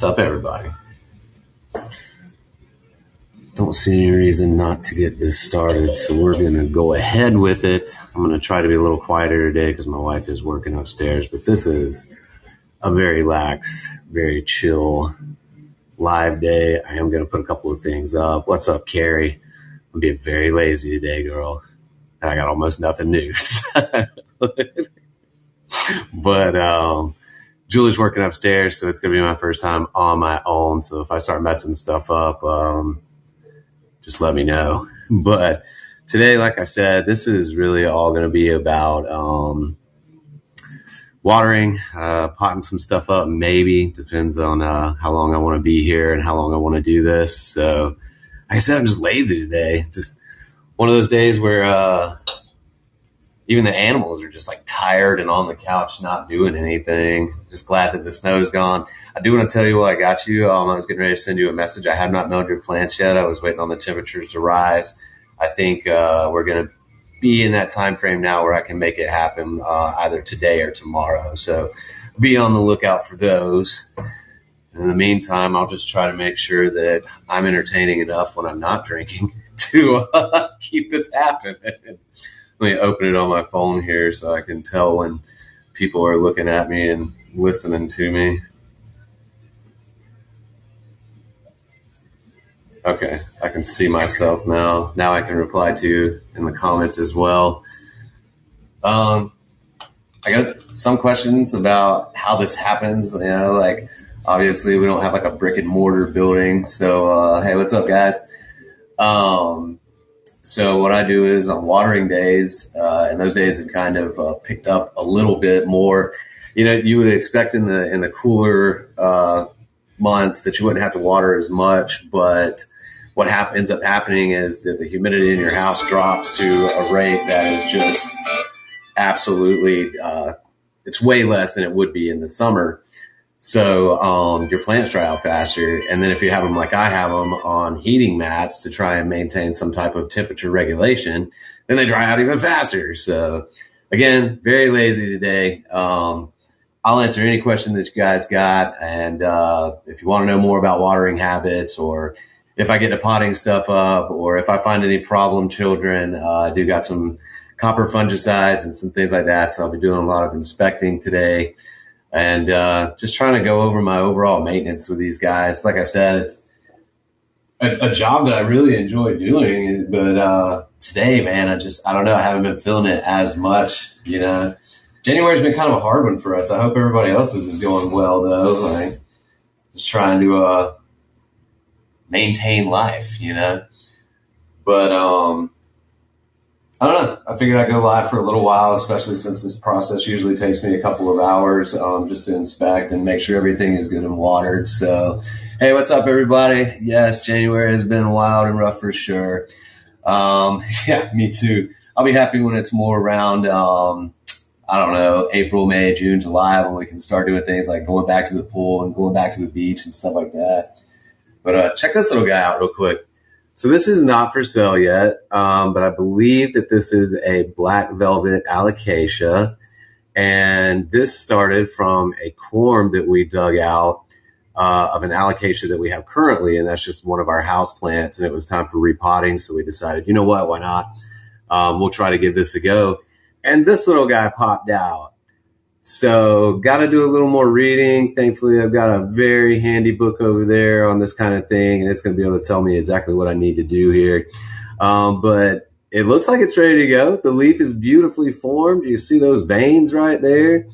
What's up, everybody? Don't see any reason not to get this started, so we're going to go ahead with it. I'm going to try to be a little quieter today because my wife is working upstairs, but this is a very lax, very chill live day. I am going to put a couple of things up. What's up, Carrie? I'm being very lazy today, girl. And I got almost nothing new. But Julie's working upstairs, so it's going to be my first time on my own. So if I start messing stuff up, just let me know. But today, like I said, this is really all going to be about watering, potting some stuff up, maybe. Depends on how long I want to be here and how long I want to do this. So, like I said, I'm just lazy today. Just one of those days where even the animals are just like tired and on the couch not doing anything. Just glad that the snow's gone. I do want to tell you while I got you, I was getting ready to send you a message. I have not mown your plants yet. I was waiting on the temperatures to rise. I think we're going to be in that time frame now where I can make it happen either today or tomorrow. So be on the lookout for those. In the meantime, I'll just try to make sure that I'm entertaining enough when I'm not drinking to keep this happening. Let me open it on my phone here so I can tell when people are looking at me and listening to me. Okay, I can see myself now. Now I can reply to you in the comments as well. I got some questions about how this happens. You know, like obviously we don't have like a brick and mortar building. So, hey, what's up, guys? So what I do is on watering days, and those days have kind of picked up a little bit more. You know, you would expect in the cooler months that you wouldn't have to water as much, but what ends up happening is that the humidity in your house drops to a rate that is just absolutely, it's way less than it would be in the summer. So your plants dry out faster. And then if you have them like I have them on heating mats to try and maintain some type of temperature regulation, then they dry out even faster. So again, very lazy today. I'll answer any question that you guys got. And if you want to know more about watering habits, or if I get to potting stuff up, or if I find any problem children, I do got some copper fungicides and some things like that. So I'll be doing a lot of inspecting today and just trying to go over my overall maintenance with these guys. Like I said, it's a job that I really enjoy doing. But today, man, I don't know. I haven't been feeling it as much, you know. January's been kind of a hard one for us. I hope everybody else's is going well, though. Like, just trying to maintain life, you know. But I don't know. I figured I'd go live for a little while, especially since this process usually takes me a couple of hours just to inspect and make sure everything is good and watered. So, hey, what's up, everybody? Yes, January has been wild and rough for sure. Yeah, me too. I'll be happy when it's more around I don't know, April, May, June, July, when we can start doing things like going back to the pool and going back to the beach and stuff like that. But check this little guy out real quick. So this is not for sale yet, but I believe that this is a black velvet alocasia. And this started from a corm that we dug out of an alocasia that we have currently, and that's just one of our house plants. And it was time for repotting, so we decided, you know what, why not? We'll try to give this a go. And this little guy popped out. So got to do a little more reading. Thankfully, I've got a very handy book over there on this kind of thing, and it's going to be able to tell me exactly what I need to do here. But it looks like it's ready to go. The leaf is beautifully formed. You see those veins right there?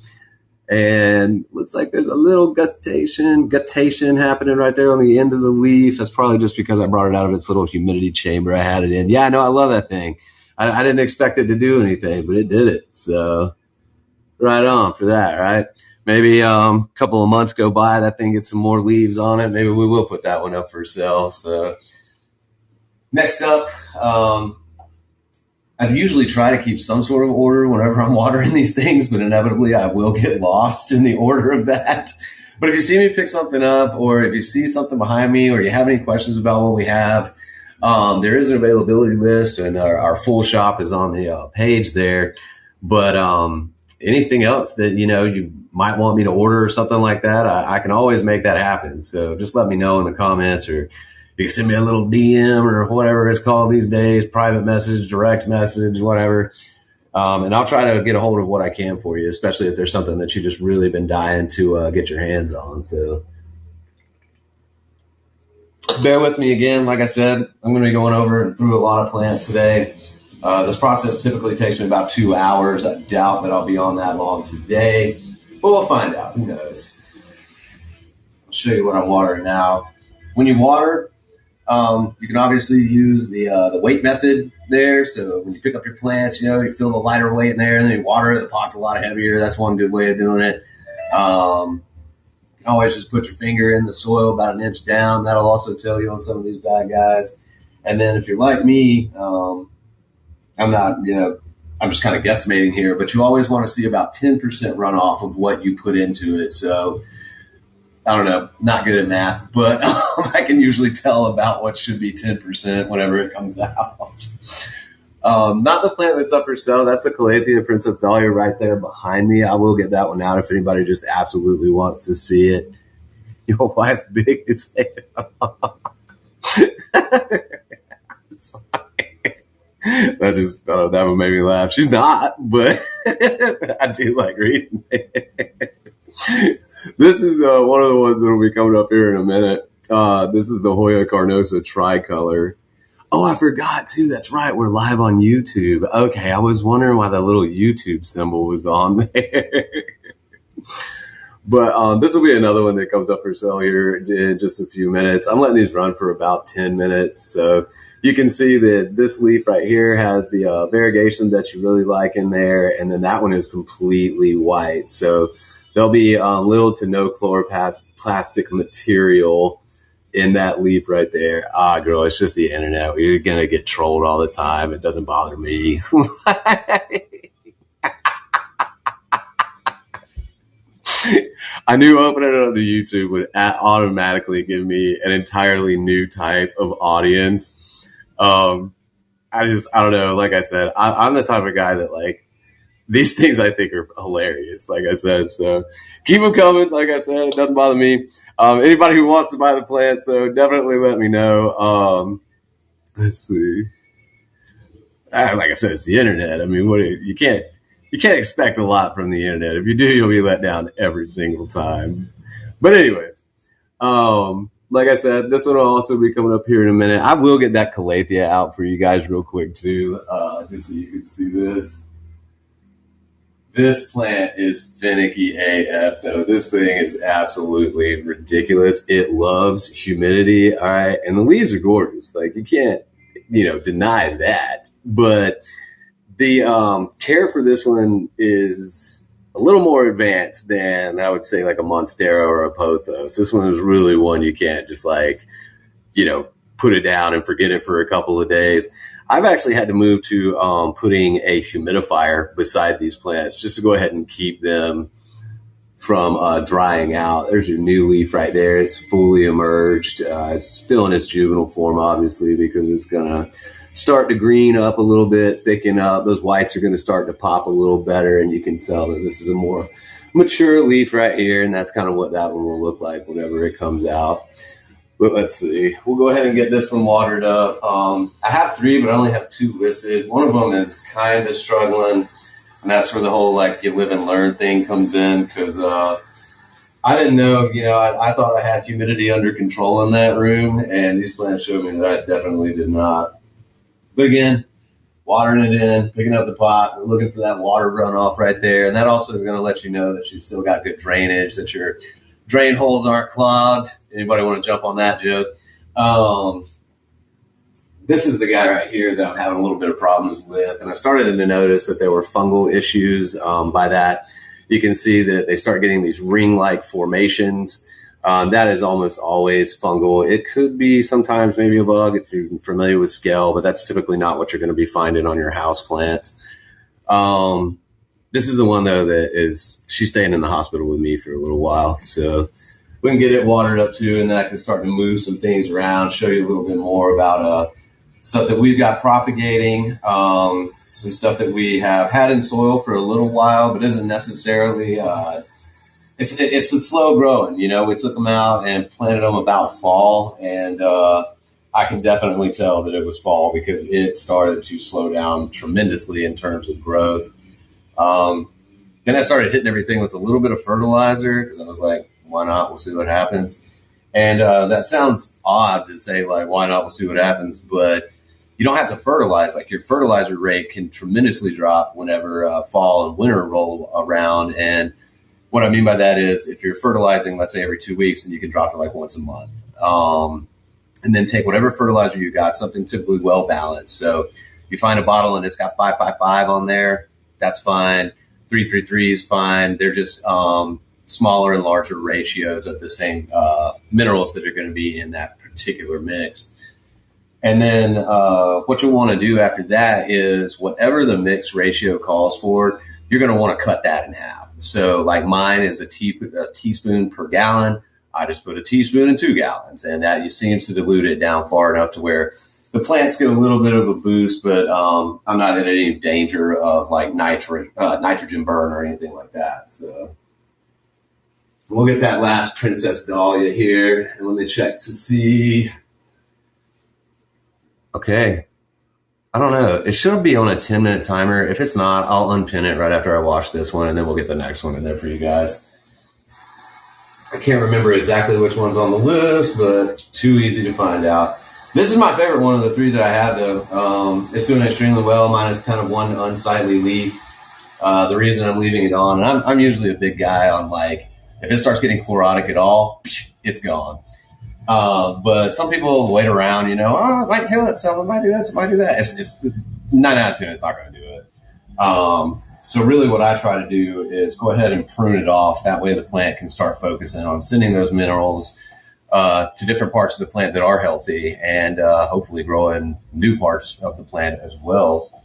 And looks like there's a little guttation happening right there on the end of the leaf. That's probably just because I brought it out of its little humidity chamber I had it in. Yeah, no, I love that thing. I didn't expect it to do anything, but it did it. So right on for that, right? Maybe a couple of months go by, that thing gets some more leaves on it. Maybe we will put that one up for sale. So next up, I usually try to keep some sort of order whenever I'm watering these things, but inevitably I will get lost in the order of that. But if you see me pick something up, or if you see something behind me, or you have any questions about what we have, there is an availability list, and our full shop is on the page there. But anything else that, you might want me to order or something like that, I can always make that happen. So just let me know in the comments, or you can send me a little DM or whatever it's called these days, private message, direct message, whatever. And I'll try to get a hold of what I can for you, especially if there's something that you just really been dying to get your hands on. So bear with me again. Like I said, I'm going to be going over and through a lot of plants today. This process typically takes me about 2 hours. I doubt that I'll be on that long today, but we'll find out. Who knows? I'll show you what I'm watering now. When you water, you can obviously use the weight method there. So when you pick up your plants, you feel the lighter weight in there, and then you water it. The pot's a lot heavier. That's one good way of doing it. You can always just put your finger in the soil about an inch down. That'll also tell you on some of these bad guys. And then if you're like me, I'm not, I'm just kind of guesstimating here, but you always want to see about 10% runoff of what you put into it. So I don't know, not good at math, but I can usually tell about what should be 10% whenever it comes out. Not the plant that's up for sale. That's a Calathea Princess Dahlia right there behind me. I will get that one out if anybody just absolutely wants to see it. Your wife big is it. That would make me laugh. She's not, but I do like reading it. This is one of the ones that will be coming up here in a minute. This is the Hoya Carnosa Tricolor. Oh, I forgot too. That's right. We're live on YouTube. Okay, I was wondering why that little YouTube symbol was on there. But this will be another one that comes up for sale here in just a few minutes. I'm letting these run for about 10 minutes. So you can see that this leaf right here has the variegation that you really like in there. And then that one is completely white. So there'll be little to no chloroplastic material in that leaf right there. Ah, girl, it's just the internet. You're going to get trolled all the time. It doesn't bother me. I knew opening it up to YouTube would automatically give me an entirely new type of audience. I don't know. Like I said, I'm the type of guy that like these things I think are hilarious. Like I said, so keep them coming. Like I said, it doesn't bother me. Anybody who wants to buy the plants, so definitely let me know. Let's see. Like I said, it's the internet. I mean, you can't expect a lot from the internet. If you do, you'll be let down every single time. But anyways, like I said, this one will also be coming up here in a minute. I will get that Calathea out for you guys real quick too, just so you can see this. This plant is finicky AF though. This thing is absolutely ridiculous. It loves humidity, all right? And the leaves are gorgeous. Like you can't, deny that. But the care for this one is a little more advanced than I would say like a Monstera or a Pothos. This one is really one you can't just like, put it down and forget it for a couple of days. I've actually had to move to putting a humidifier beside these plants just to go ahead and keep them from drying out. There's your new leaf right there. It's fully emerged. It's still in its juvenile form, obviously, because it's going to start to green up a little bit, thicken up. Those whites are going to start to pop a little better, and you can tell that this is a more mature leaf right here, and that's kind of what that one will look like whenever it comes out. But let's see. We'll go ahead and get this one watered up. I have 3, but I only have 2 listed. One of them is kind of struggling, and that's where the whole like you live and learn thing comes in, because I didn't know, I thought I had humidity under control in that room, and these plants showed me that I definitely did not. But again, watering it in, picking up the pot, looking for that water runoff right there, and that also is going to let you know that you've still got good drainage, that your drain holes aren't clogged. Anybody want to jump on that joke? This is the guy right here that I'm having a little bit of problems with. And I started to notice that there were fungal issues. By that, you can see that they start getting these ring-like formations. That is almost always fungal. It could be sometimes maybe a bug if you're familiar with scale, but that's typically not what you're going to be finding on your house plants. This is the one, though, she's staying in the hospital with me for a little while. So we can get it watered up, too, and then I can start to move some things around, show you a little bit more about stuff that we've got propagating. some stuff that we have had in soil for a little while, but isn't necessarily, it's a slow growing. You know, we took them out and planted them about fall, and I can definitely tell that it was fall because it started to slow down tremendously in terms of growth. Then I started hitting everything with a little bit of fertilizer because I was like, why not? We'll see what happens. And that sounds odd to say, like, why not? We'll see what happens. But you don't have to fertilize. Like, your fertilizer rate can tremendously drop whenever fall and winter roll around. And what I mean by that is if you're fertilizing, let's say every 2 weeks, and you can drop to like once a month. And then take whatever fertilizer you got, something typically well balanced. So you find a bottle and it's got 555 on there, that's fine. 333 is fine. They're just smaller and larger ratios of the same minerals that are going to be in that particular mix. And then what you'll want to do after that is whatever the mix ratio calls for, you're going to want to cut that in half. So like mine is a teaspoon per gallon. I just put a teaspoon in 2 gallons, and that seems to dilute it down far enough to where the plants get a little bit of a boost, but I'm not in any danger of like nitrogen burn or anything like that. So we'll get that last Princess Dahlia here, and let me check to see. Okay. I don't know. It should be on a 10-minute timer. If it's not, I'll unpin it right after I wash this one, and then we'll get the next one in there for you guys. I can't remember exactly which one's on the list, but too easy to find out. This is my favorite one of the 3 that I have, though. It's doing extremely well. Mine is kind of one unsightly leaf. The reason I'm leaving it on, and I'm usually a big guy on, like, if it starts getting chlorotic at all, it's gone. But some people wait around, you know, it might kill itself, it might do this, it might do that. It's 9 out of 10, it's not going to do it. So really what I try to do is go ahead and prune it off. That way the plant can start focusing on sending those minerals to different parts of the plant that are healthy, and hopefully growing new parts of the plant as well.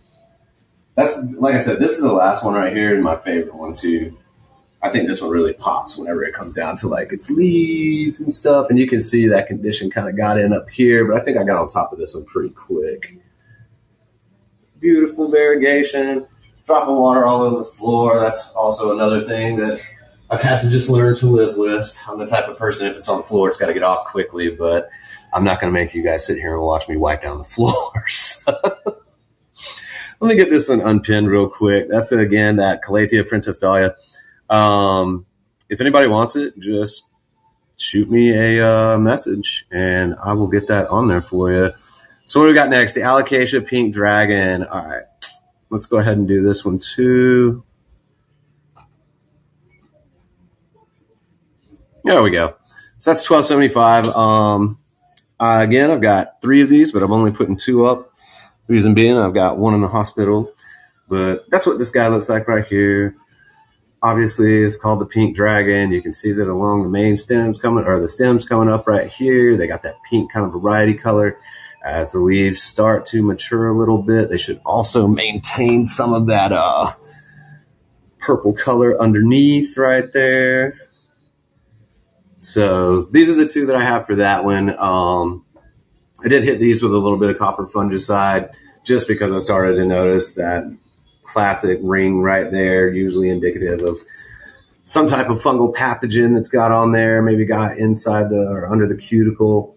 That's, like I said, this is the last one right here, and my favorite one too. I think this one really pops whenever it comes down to like its leaves and stuff, and you can see that condition kind of got in up here, but I think I got on top of this one pretty quick. Beautiful variegation. Dropping water all over the floor. That's also another thing that I've had to just learn to live with. I'm the type of person, if it's on the floor, it's got to get off quickly, but I'm not going to make you guys sit here and watch me wipe down the floors. Let me get this one unpinned real quick. That's, again, that Calathea Princess Dahlia. If anybody wants it, just shoot me a message, and I will get that on there for you. So what do we got next? The Alocasia Pink Dragon. All right. Let's go ahead and do this one too. There we go. So that's $12.75. Again, I've got 3 of these, but I'm only putting 2 up. Reason being, I've got 1 in the hospital. But that's what this guy looks like right here. Obviously, it's called the Pink Dragon. You can see that along the main stems coming, or the stems coming up right here. They got that pink kind of variety color. As the leaves start to mature a little bit, they should also maintain some of that purple color underneath right there. So these are the 2 that I have for that one. I did hit these with a little bit of copper fungicide just because I started to notice that classic ring right there, usually indicative of some type of fungal pathogen that's got on there, maybe got inside or under the cuticle.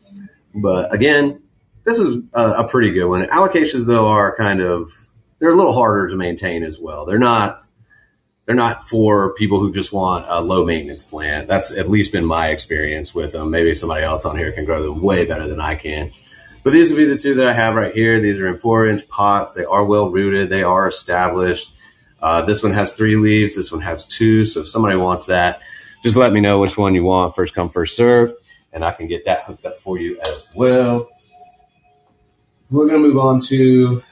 But again, this is a pretty good one. Alocasias, though, are they're a little harder to maintain as well. They're not for people who just want a low maintenance plant. That's at least been my experience with them. Maybe somebody else on here can grow them way better than I can. But these would be the 2 that I have right here. These are in 4-inch pots. They are well rooted. They are established. This one has 3 leaves. This one has 2. So if somebody wants that, just let me know which one you want. First come, first serve, and I can get that hooked up for you as well. We're going to move on to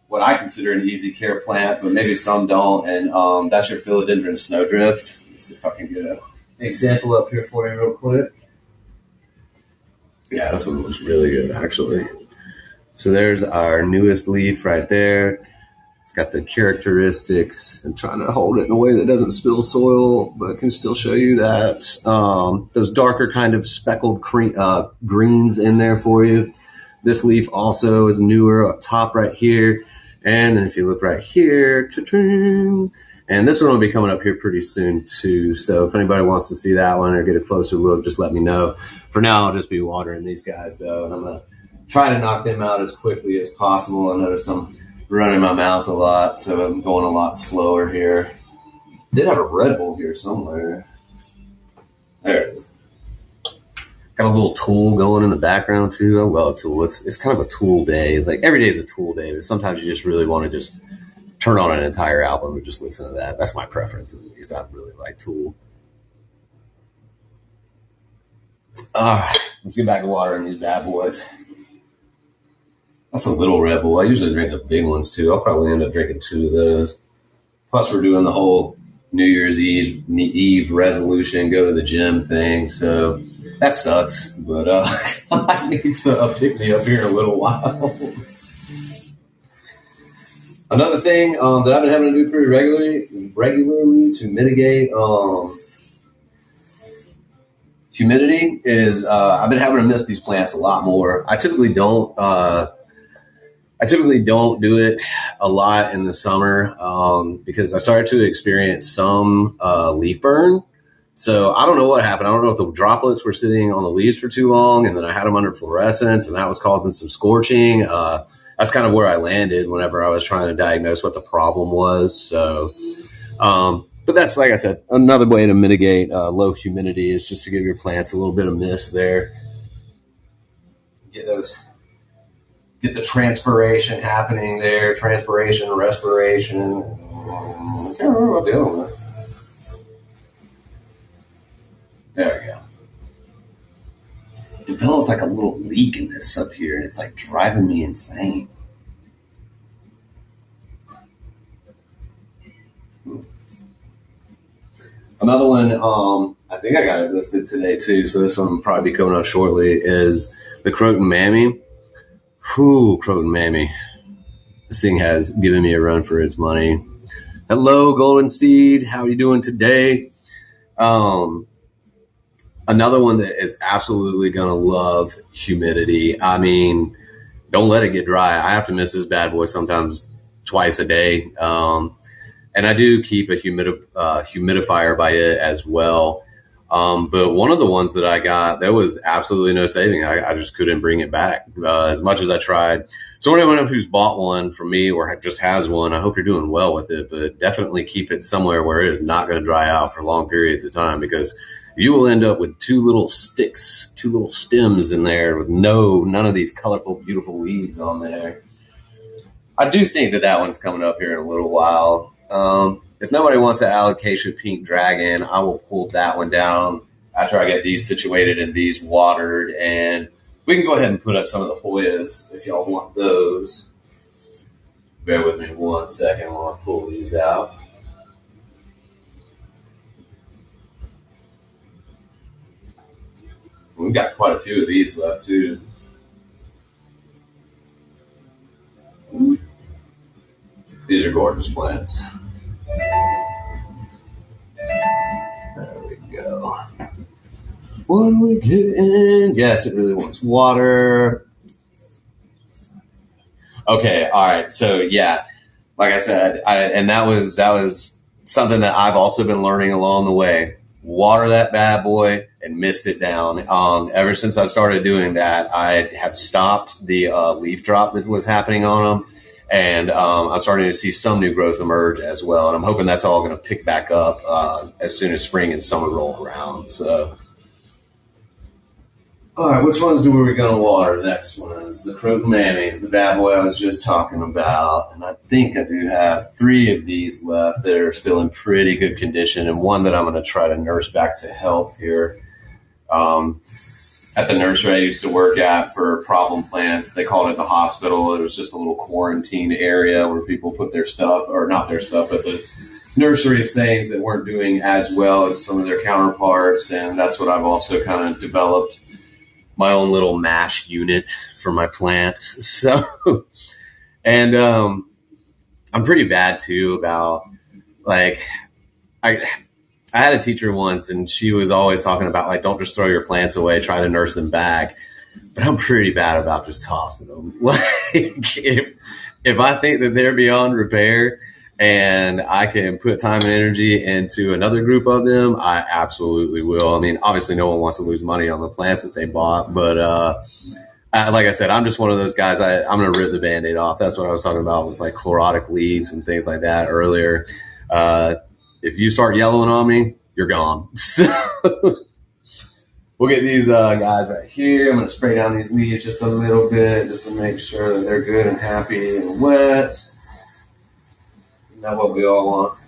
what I consider an easy care plant, but maybe some don't, and that's your philodendron snowdrift. Let's see if I can get an example up here for you real quick. Yeah, this one looks really good, actually. So there's our newest leaf right there. It's got the characteristics. I'm trying to hold it in a way that doesn't spill soil, but can still show you that. Those darker kind of speckled greens in there for you. This leaf also is newer up top right here. And then if you look right here, cha-ching, and this one will be coming up here pretty soon too. So if anybody wants to see that one or get a closer look, just let me know. For now, I'll just be watering these guys though, and I'm gonna try to knock them out as quickly as possible. I notice I'm running my mouth a lot, so I'm going a lot slower here. Did have a Red Bull here somewhere. There it is. Got a little tool going in the background too. I love tool. It's kind of a tool day. Like every day is a tool day, but sometimes you just really want to just turn on an entire album and just listen to that. That's my preference, at least. I really like Tool. Let's get back to watering these bad boys. That's a little Red Bull. I usually drink the big ones too. I'll probably end up drinking 2 of those. Plus, we're doing the whole New Year's Eve resolution, go to the gym thing. So that sucks, but I need to pick me up here in a little while. Another thing that I've been having to do pretty regularly to mitigate humidity is I've been having to mist these plants a lot more. I typically don't do it a lot in the summer because I started to experience some leaf burn. So I don't know what happened. I don't know if the droplets were sitting on the leaves for too long, and then I had them under fluorescence, and that was causing some scorching. That's kind of where I landed whenever I was trying to diagnose what the problem was. So, but that's, like I said, another way to mitigate low humidity is just to give your plants a little bit of mist there. Get the transpiration happening there, transpiration, respiration. I can't remember what the other one was. There we go. Developed like a little leak in this up here, and it's like driving me insane. Another one, I think I got it listed today too, so this one will probably be coming up shortly, is the Croton Mammy. Whew, Croton Mammy. This thing has given me a run for its money. Hello, Golden Seed. How are you doing today? Another one that is absolutely going to love humidity. I mean, don't let it get dry. I have to miss this bad boy sometimes twice a day. And I do keep a humidifier by it as well. But one of the ones that I got, there was absolutely no saving. I just couldn't bring it back as much as I tried. So anyone who's bought one from me or just has one, I hope you're doing well with it, but definitely keep it somewhere where it is not going to dry out for long periods of time, because you will end up with 2 little sticks, 2 little stems in there with none of these colorful, beautiful leaves on there. I do think that one's coming up here in a little while. If nobody wants an Alocasia Pink Dragon, I will pull that one down after I get these situated and these watered. And we can go ahead and put up some of the Hoyas if y'all want those. Bear with me 1 second while I pull these out. We've got quite a few of these left too. These are gorgeous plants. There we go. What are we getting? Yes, it really wants water. Okay, all right. So yeah, like I said, that was something that I've also been learning along the way. Water that bad boy and mist it down. Ever since I started doing that, I have stopped the leaf drop that was happening on them. And I'm starting to see some new growth emerge as well. And I'm hoping that's all going to pick back up as soon as spring and summer roll around. So, all right, which ones are we going to water? The next one is the Croton Mammy, the bad boy I was just talking about. And I think I do have 3 of these left that are still in pretty good condition, and one that I'm going to try to nurse back to health here. At the nursery I used to work at for problem plants, they called it the hospital. It was just a little quarantine area where people put their stuff, or not their stuff, but the nursery's things that weren't doing as well as some of their counterparts. And that's what I've also kind of developed my own little MASH unit for my plants. So, and I'm pretty bad too about, like, I had a teacher once, and she was always talking about, like, don't just throw your plants away, try to nurse them back. But I'm pretty bad about just tossing them. Like, if I think that they're beyond repair and I can put time and energy into another group of them, I absolutely will. I mean, obviously no one wants to lose money on the plants that they bought, but like I said, I'm just one of those guys. I'm going to rip the Band-Aid off. That's what I was talking about with like chlorotic leaves and things like that earlier. If you start yellowing on me, you're gone. So we'll get these guys right here. I'm going to spray down these leaves just a little bit just to make sure that they're good and happy and wet. Isn't that what we all want?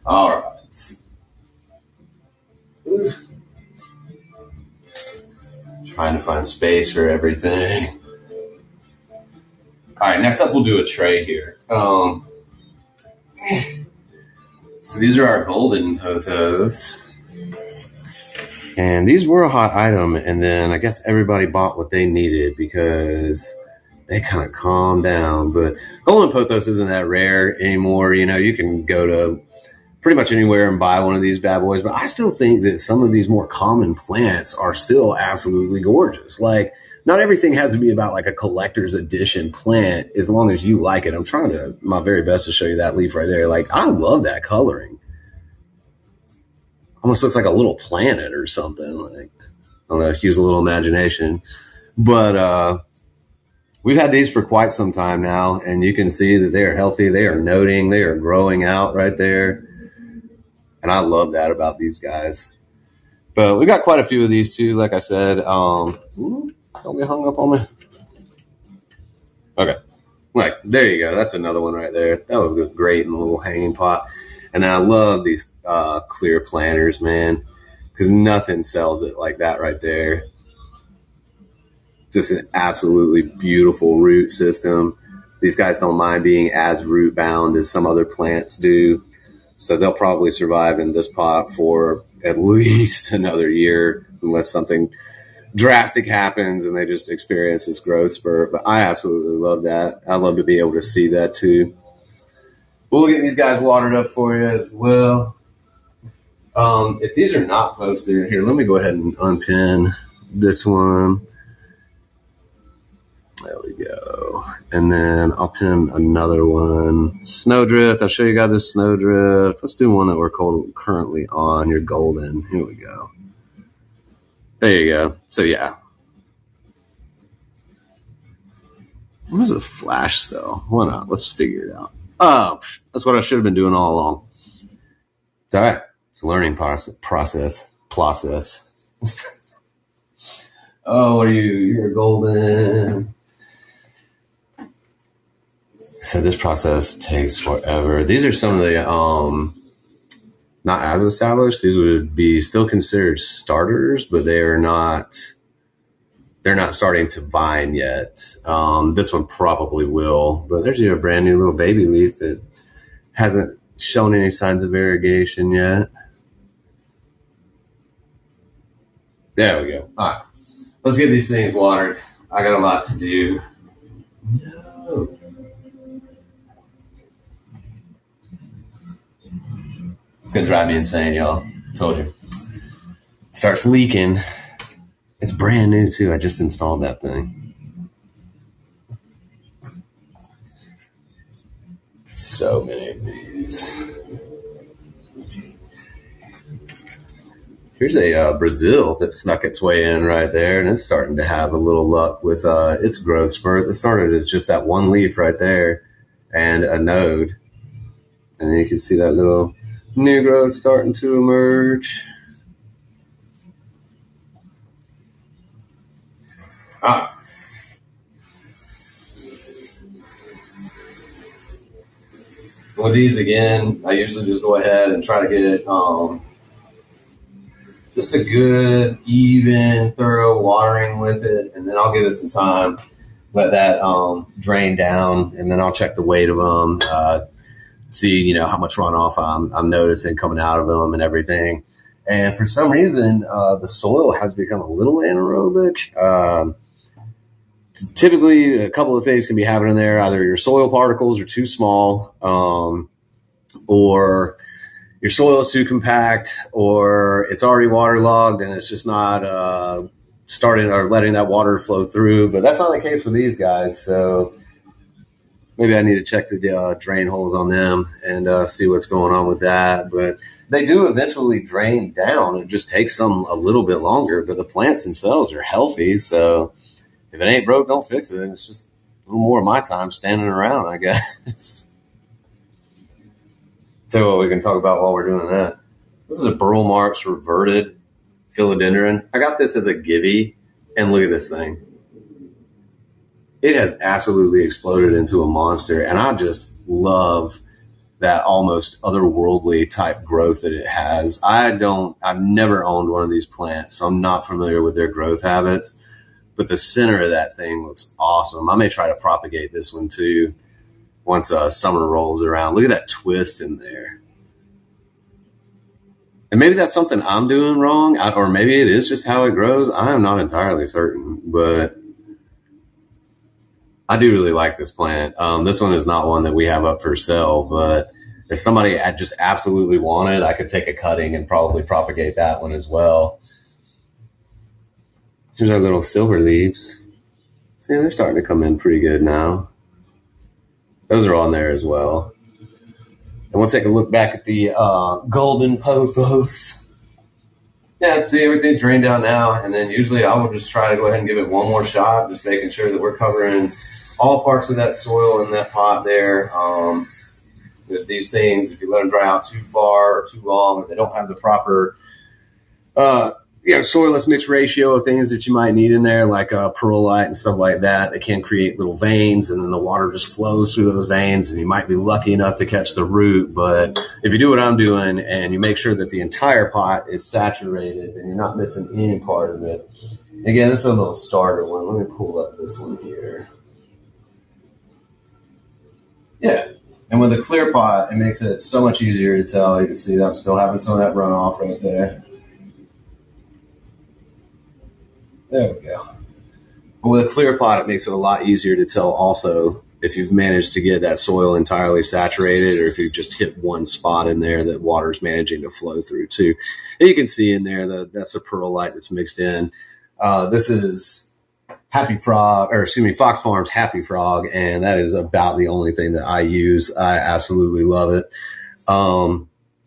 All right. Ooh. Trying to find space for everything. All right, next up we'll do a tray here. So these are our golden pothos. And these were a hot item, and then I guess everybody bought what they needed because they kind of calmed down. But golden pothos isn't that rare anymore. You know, you can go to pretty much anywhere and buy one of these bad boys. But I still think that some of these more common plants are still absolutely gorgeous. Like, not everything has to be about like a collector's edition plant as long as you like it. I'm trying to my very best to show you that leaf right there. Like, I love that coloring. Almost looks like a little planet or something. Like, I don't know, use a little imagination. But we've had these for quite some time now, and you can see that they are healthy. They are noting. They are growing out right there. And I love that about these guys. But we got quite a few of these too, like I said. Don't get hung up on me. Okay. Like, there you go. That's another one right there. That would look great in a little hanging pot. And then I love these clear planters, man, because nothing sells it like that right there. Just an absolutely beautiful root system. These guys don't mind being as root bound as some other plants do. So they'll probably survive in this pot for at least another year unless something drastic happens and they just experience this growth spurt. But I absolutely love that. I love to be able to see that too. We'll get these guys watered up for you as well. If these are not posted here, let me go ahead and unpin this one. There we go. And then I'll pin another one. Snowdrift. I'll show you guys the Snowdrift. Let's do one that we're currently on. Your golden. Here we go. There you go. So, yeah. What is a flash cell? Why not? Let's figure it out. Oh, that's what I should have been doing all along. It's all right. It's a learning process. Oh, what are you? You're golden. So this process takes forever. These are some of the not as established. These would be still considered starters, but they're not starting to vine yet. This one probably will, but there's a brand new little baby leaf that hasn't shown any signs of variegation yet. There we go. All right, let's get these things watered. I got a lot to do. No. It's going to drive me insane, y'all. Told you. It starts leaking. It's brand new, too. I just installed that thing. So many of these. Here's a Brazil that snuck its way in right there, and it's starting to have a little luck with its growth spurt. It started as just that one leaf right there and a node. And then you can see that little new growth starting to emerge. With these, again, I usually just go ahead and try to get just a good, even, thorough watering with it, and then I'll give it some time, let that drain down, and then I'll check the weight of them, see how much runoff I'm noticing coming out of them and everything. And for some reason, the soil has become a little anaerobic. Typically, a couple of things can be happening there. Either your soil particles are too small, or your soil is too compact, or it's already waterlogged and it's just not starting or letting that water flow through. But that's not the case with these guys. So maybe I need to check the drain holes on them and see what's going on with that. But they do eventually drain down. It just takes them a little bit longer. But the plants themselves are healthy. So if it ain't broke, don't fix it. And it's just a little more of my time standing around, I guess. So what we can talk about while we're doing that. This is a Burl Marx reverted philodendron. I got this as a givey, and look at this thing. It has absolutely exploded into a monster, and I just love that almost otherworldly type growth that it has. I've never owned one of these plants, so I'm not familiar with their growth habits, but the center of that thing looks awesome. I may try to propagate this one too once summer rolls around. Look at that twist in there. And maybe that's something I'm doing wrong, or maybe it is just how it grows. I am not entirely certain, but I do really like this plant. This one is not one that we have up for sale, but if somebody just absolutely wanted, I could take a cutting and probably propagate that one as well. Here's our little silver leaves. See, they're starting to come in pretty good now. Those are on there as well. And we'll take a look back at the golden pothos. Yeah, see, everything's drained down now. And then usually I will just try to go ahead and give it one more shot, just making sure that we're covering all parts of that soil in that pot there. With these things, if you let them dry out too far or too long, if they don't have the proper soilless mixed ratio of things that you might need in there, like perlite and stuff like that, they can create little veins, and then the water just flows through those veins, and you might be lucky enough to catch the root. But if you do what I'm doing and you make sure that the entire pot is saturated and you're not missing any part of it. Again, this is a little starter one. Let me pull up this one here. Yeah. And with a clear pot, it makes it so much easier to tell. You can see that I'm still having some of that runoff right there. There we go. But with a clear pot, it makes it a lot easier to tell also if you've managed to get that soil entirely saturated, or if you've just hit one spot in there that water's managing to flow through too. And you can see in there that's a perlite that's mixed in. This is Fox Farms Happy Frog, and that is about the only thing that I use. I absolutely love it.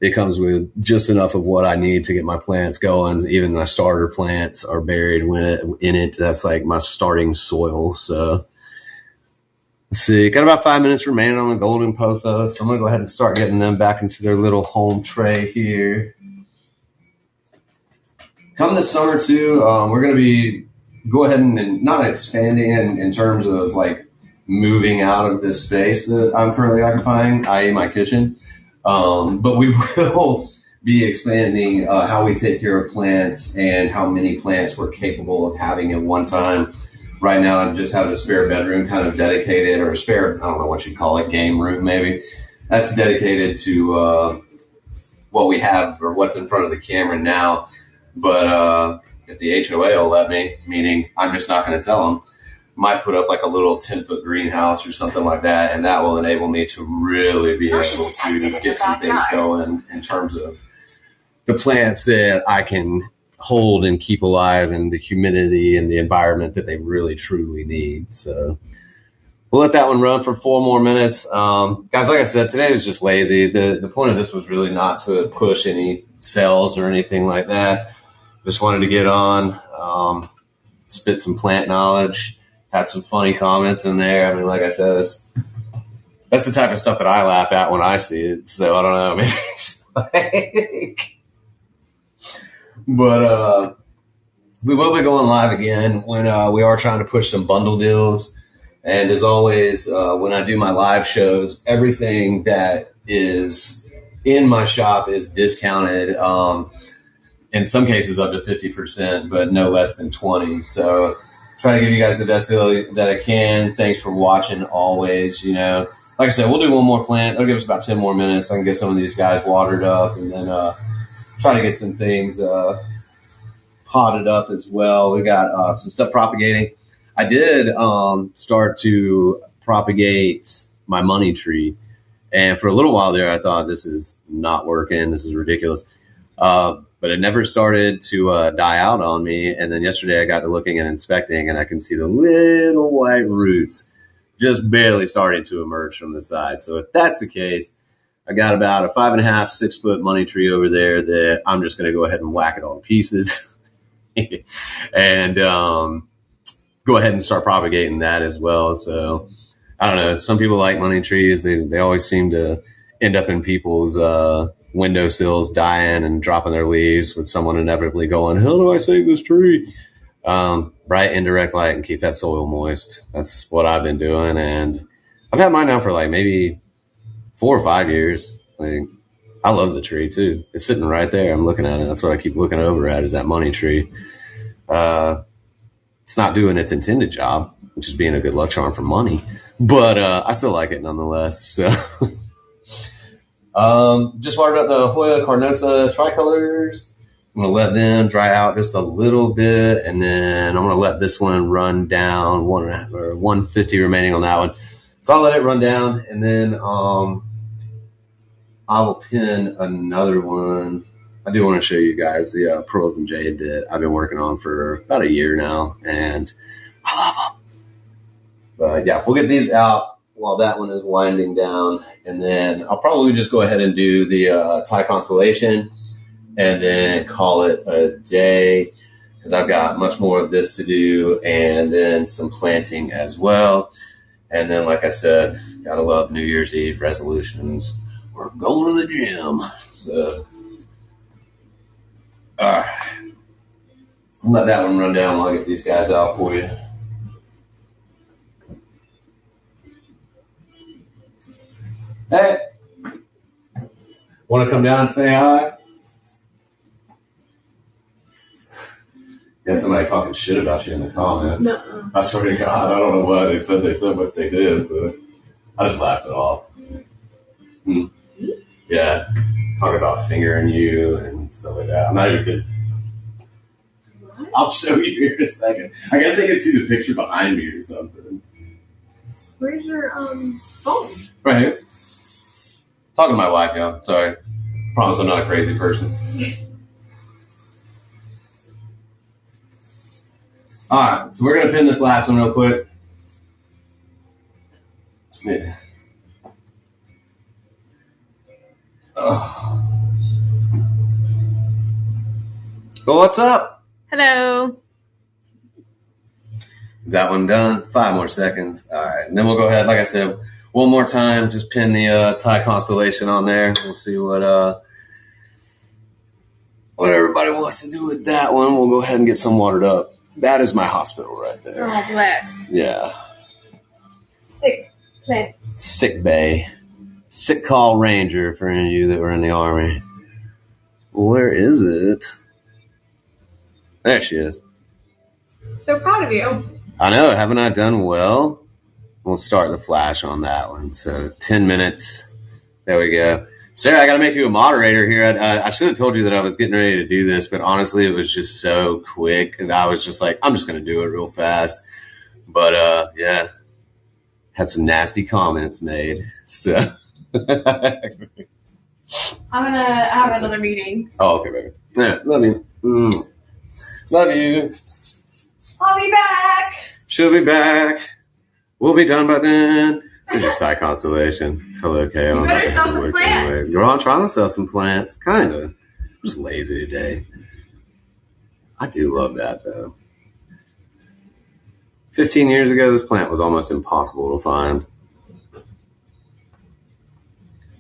It comes with just enough of what I need to get my plants going. Even my starter plants are buried in it. That's like my starting soil. So let's see. Got about 5 minutes remaining on the golden pothos. So I'm going to go ahead and start getting them back into their little home tray here. Come this summer too, we're going to go ahead and not expanding in terms of like moving out of this space that I'm currently occupying, i.e. my kitchen. But we will be expanding how we take care of plants and how many plants we're capable of having at one time. Right now, I just have a spare bedroom kind of dedicated, or a spare, I don't know what you'd call it, game room maybe. That's dedicated to what we have or what's in front of the camera now. But if the HOA will let me, meaning I'm just not going to tell them, might put up like a little 10-foot greenhouse or something like that, and that will enable me to really be able to get some things going in terms of the plants that I can hold and keep alive, and the humidity and the environment that they really truly need. So we'll let that one run for 4 more minutes. Guys, like I said, today was just lazy. The point of this was really not to push any sales or anything like that. Just wanted to get on, spit some plant knowledge. Had some funny comments in there. I mean, like I said, that's the type of stuff that I laugh at when I see it. So I don't know, maybe it's like, but we will be going live again when we are trying to push some bundle deals. And as always, when I do my live shows, everything that is in my shop is discounted. In some cases up to 50%, but no less than 20%. So try to give you guys the best deal that I can. Thanks for watching always. Like I said, we'll do one more plant. It'll give us about 10 more minutes. I can get some of these guys watered up, and then try to get some things potted up as well. We got some stuff propagating. I did start to propagate my money tree, and for a little while there, I thought this is not working. This is ridiculous. But it never started to die out on me. And then yesterday I got to looking and inspecting, and I can see the little white roots just barely starting to emerge from the side. So if that's the case, I got about a 5.5, 6 foot money tree over there that I'm just going to go ahead and whack it all to pieces and go ahead and start propagating that as well. So I don't know. Some people like money trees. They always seem to end up in people's windowsills dying and dropping their leaves with someone inevitably going, how do I save this tree? Bright indirect light and keep that soil moist. That's what I've been doing. And I've had mine now for like maybe 4 or 5 years. Like, I love the tree too. It's sitting right there. I'm looking at it. That's what I keep looking over at, is that money tree. It's not doing its intended job, which is being a good luck charm for money, but I still like it nonetheless. So just watered up the Hoya Carnosa tricolors. I'm going to let them dry out just a little bit, and then I'm going to let this one run down, 150 remaining on that one. So I'll let it run down, and then I will pin another one. I do want to show you guys the pearls and jade that I've been working on for about a year now, and I love them. But yeah, we'll get these out while that one is winding down, and then I'll probably just go ahead and do the Thai constellation and then call it a day, because I've got much more of this to do, and then some planting as well. And then, like I said, gotta love New Year's Eve resolutions. We're going to the gym. So, all right. I'll let that one run down while I get these guys out for you. Hey, want to come down and say hi? You had somebody talking shit about you in the comments. No. I swear to God, I don't know why they said what they did, but I just laughed it off. Yeah, talking about fingering you and stuff like that. I'm not even kidding. What? I'll show you here in a second. I guess they can see the picture behind me or something. Where's your phone? Right here. Talking to my wife, y'all. Sorry. Promise I'm not a crazy person. All right, so we're going to pin this last one real quick. Yeah. Oh. Well, what's up? Hello. Is that one done? 5 more seconds. All right, and then we'll go ahead, like I said, one more time, just pin the Thai constellation on there. We'll see what everybody wants to do with that one. We'll go ahead and get some watered up. That is my hospital right there. Oh, bless. Yeah. Sick place. Sick bay. Sick call ranger for any of you that were in the Army. Where is it? There she is. So proud of you. I know. Haven't I done well? We'll start the flash on that one. So 10 minutes. There we go. Sarah, I got to make you a moderator here. I should have told you that I was getting ready to do this, but honestly, it was just so quick. And I was just like, I'm just going to do it real fast. But, yeah, had some nasty comments made. So I'm going to have another meeting. Oh, okay, baby. Yeah, love you. Love you. I'll be back. She'll be back. We'll be done by then. There's your side constellation. Totally okay. You better sell some plants. Anyway. You're all trying to sell some plants. Kind of. I'm just lazy today. I do love that, though. 15 years ago, this plant was almost impossible to find.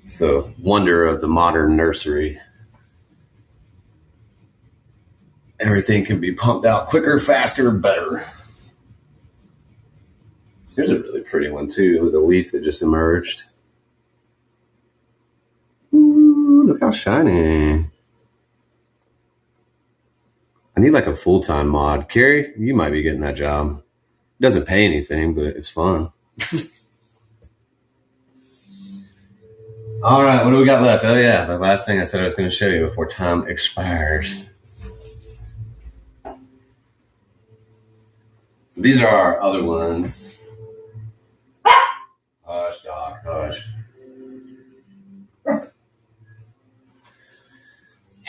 It's the wonder of the modern nursery. Everything can be pumped out quicker, faster, better. Here's a really pretty one, too, with a leaf that just emerged. Ooh, look how shiny. I need like a full-time mod. Carrie, you might be getting that job. It doesn't pay anything, but it's fun. All right, what do we got left? Oh, yeah, the last thing I said I was going to show you before time expires. So these are our other ones. Hush, Doc, hush.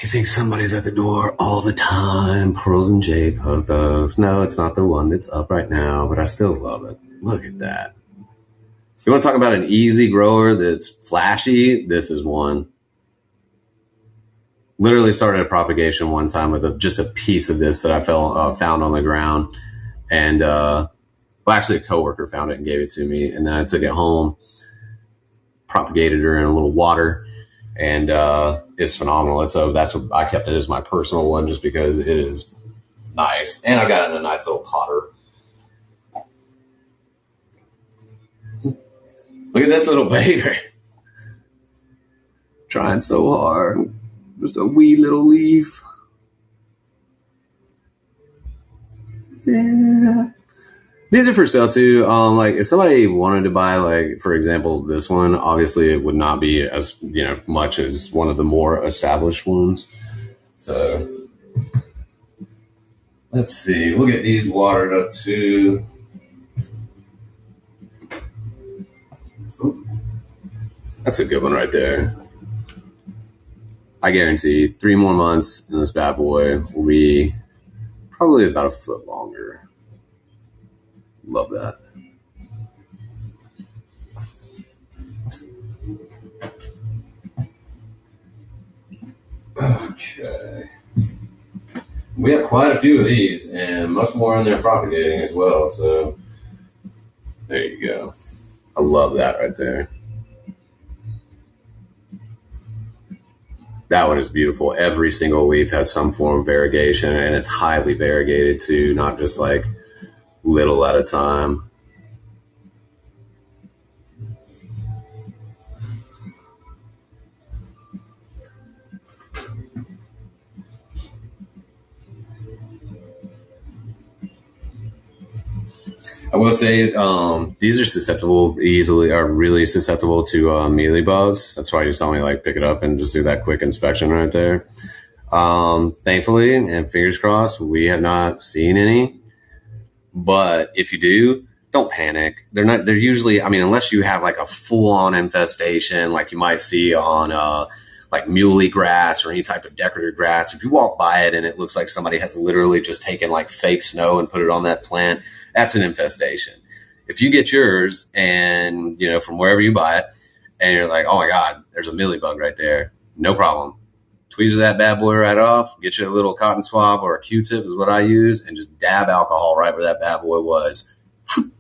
You think somebody's at the door all the time. Pearls and jade pothos. No, it's not the one that's up right now, but I still love it. Look at that. You want to talk about an easy grower that's flashy? This is one. Literally started a propagation one time with just a piece of this that I found on the ground. And, actually a coworker found it and gave it to me. And then I took it home, propagated her in a little water, and it's phenomenal. And so that's what I kept it as my personal one just because it is nice. And I got it in a nice little potter. Look at this little baby. Trying so hard. Just a wee little leaf. Yeah. These are for sale too. Like if somebody wanted to buy, like, for example, this one, obviously it would not be as, much as one of the more established ones. So let's see. We'll get these watered up too. Ooh. That's a good one right there. I guarantee 3 more months and this bad boy will be probably about a foot longer. Love that. Okay. We have quite a few of these and much more in there propagating as well. So there you go. I love that right there. That one is beautiful. Every single leaf has some form of variegation, and it's highly variegated too, not just like little at a time. I will say these are really susceptible to mealybugs. That's why you saw me like pick it up and just do that quick inspection right there. Thankfully, and fingers crossed, we have not seen any. But if you do, don't panic. They're usually, unless you have like a full on infestation, like you might see on like muley grass or any type of decorative grass. If you walk by it and it looks like somebody has literally just taken like fake snow and put it on that plant, that's an infestation. If you get yours and, from wherever you buy it and you're like, oh my God, there's a mealybug right there. No problem. Tweezer that bad boy right off, get you a little cotton swab or a Q-tip is what I use, and just dab alcohol right where that bad boy was.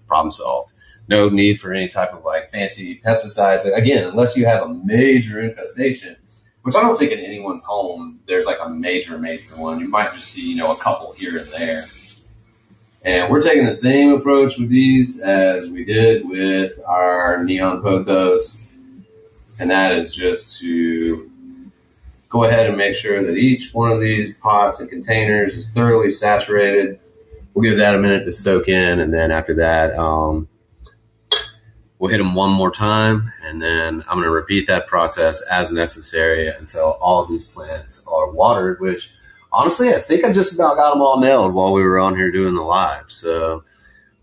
Problem solved. No need for any type of like fancy pesticides. Again, unless you have a major infestation, which I don't think in anyone's home there's like a major one. You might just see, a couple here and there. And we're taking the same approach with these as we did with our neon pothos. And that is just to go ahead and make sure that each one of these pots and containers is thoroughly saturated. We'll give that a minute to soak in. And then after that, we'll hit them one more time. And then I'm going to repeat that process as necessary until all of these plants are watered, which honestly, I think I just about got them all nailed while we were on here doing the live. So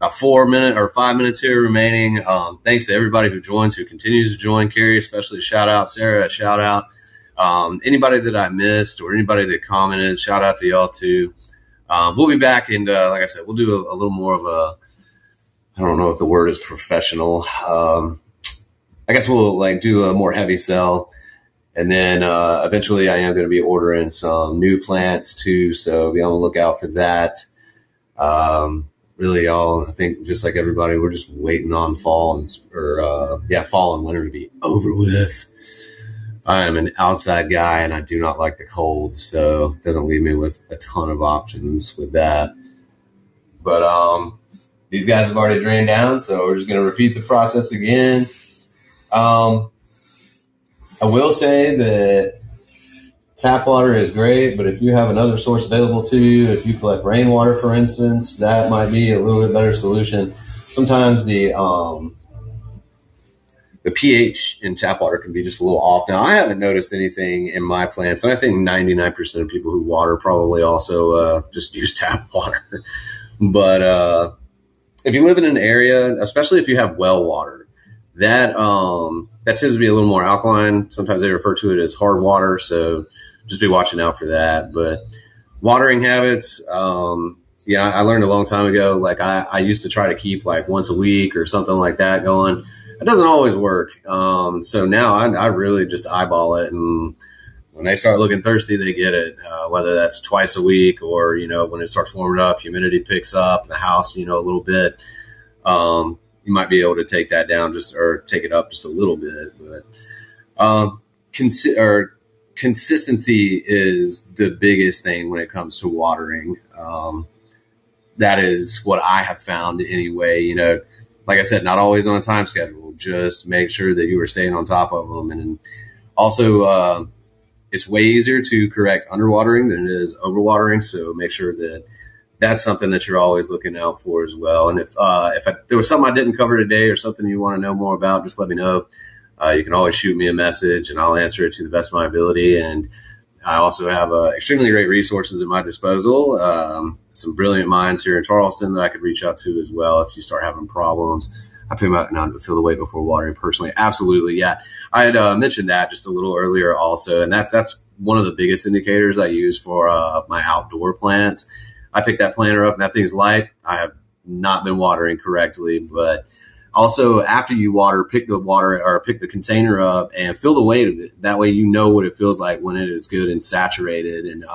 about 5 minutes here remaining. Thanks to everybody who joins, who continues to join. Carrie, especially shout out. Sarah, shout out. Anybody that I missed or anybody that commented, shout out to y'all too. We'll be back, and like I said, we'll do a little more of a, I don't know if the word is professional. I guess we'll like do a more heavy sell. And then eventually I am going to be ordering some new plants too. So be on the lookout for that. Really, y'all, I think just like everybody, we're just waiting on fall and winter to be over with. I am an outside guy and I do not like the cold. So it doesn't leave me with a ton of options with that. But these guys have already drained down. So we're just going to repeat the process again. I will say that tap water is great, but if you have another source available to you, if you collect rainwater, for instance, that might be a little bit better solution. Sometimes the pH in tap water can be just a little off. Now, I haven't noticed anything in my plants, and I think 99% of people who water probably also just use tap water. But if you live in an area, especially if you have well water, that tends to be a little more alkaline. Sometimes they refer to it as hard water. So just be watching out for that. But watering habits, yeah, I learned a long time ago. Like I used to try to keep like once a week or something like that going. It doesn't always work. So now I really just eyeball it, and when they start looking thirsty, they get it. Whether that's twice a week or when it starts warming up, humidity picks up, the house a little bit. You might be able to take that down or take it up just a little bit. But consistency is the biggest thing when it comes to watering. That is what I have found anyway. Like I said, not always on a time schedule. Just make sure that you are staying on top of them. And also, it's way easier to correct underwatering than it is overwatering. So make sure that that's something that you're always looking out for as well. And if there was something I didn't cover today or something you want to know more about, just let me know. You can always shoot me a message and I'll answer it to the best of my ability. And I also have extremely great resources at my disposal. Some brilliant minds here in Charleston that I could reach out to as well if you start having problems. I put them out now to feel the weight before watering personally. Absolutely, yeah. I had mentioned that just a little earlier also, and that's one of the biggest indicators I use for my outdoor plants. I pick that planter up and that thing's light. I have not been watering correctly, but also after you water, pick the container up and feel the weight of it. That way you know what it feels like when it is good and saturated, and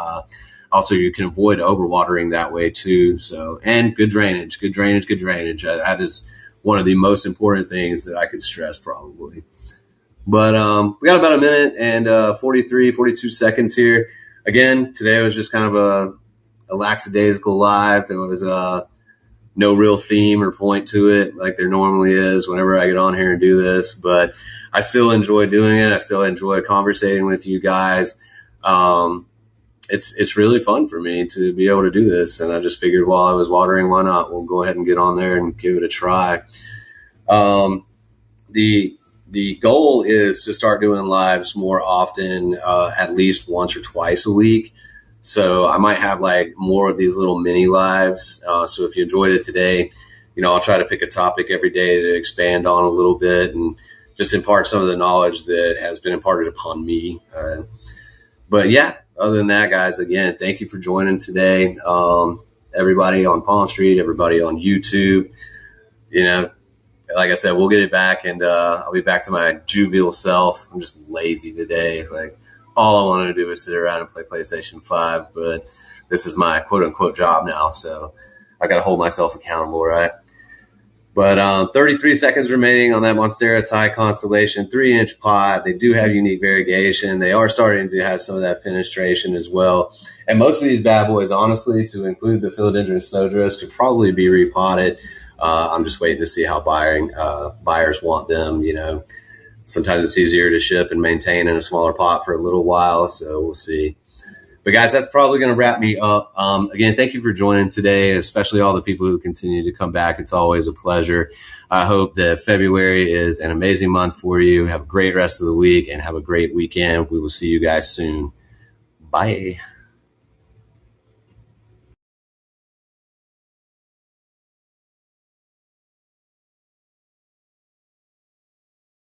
also you can avoid overwatering that way too. So, and good drainage. That is one of the most important things that I could stress probably. But we got about a minute and 42 seconds here. Again, today was just kind of a lackadaisical live. There was no real theme or point to it like there normally is whenever I get on here and do this, but I still enjoy doing it. I still enjoy conversating with you guys. It's really fun for me to be able to do this, and I just figured while I was watering, why not? We'll go ahead and get on there and give it a try. The goal is to start doing lives more often, at least once or twice a week. So I might have like more of these little mini lives. So if you enjoyed it today, I'll try to pick a topic every day to expand on a little bit and just impart some of the knowledge that has been imparted upon me. But yeah, other than that, guys, again, thank you for joining today. Everybody on Palm Street, everybody on YouTube, like I said, we'll get it back, and I'll be back to my juvenile self. I'm just lazy today. Like, all I wanted to do was sit around and play PlayStation 5, but this is my quote-unquote job now, so I got to hold myself accountable, right? But 33 seconds remaining on that Monstera Thai Constellation 3-inch pot. They do have unique variegation. They are starting to have some of that fenestration as well. And most of these bad boys, honestly, to include the philodendron snowdrifts, could probably be repotted. I'm just waiting to see how buyers want them. Sometimes it's easier to ship and maintain in a smaller pot for a little while, so we'll see. But guys, that's probably going to wrap me up. Again, thank you for joining today, especially all the people who continue to come back. It's always a pleasure. I hope that February is an amazing month for you. Have a great rest of the week and have a great weekend. We will see you guys soon. Bye.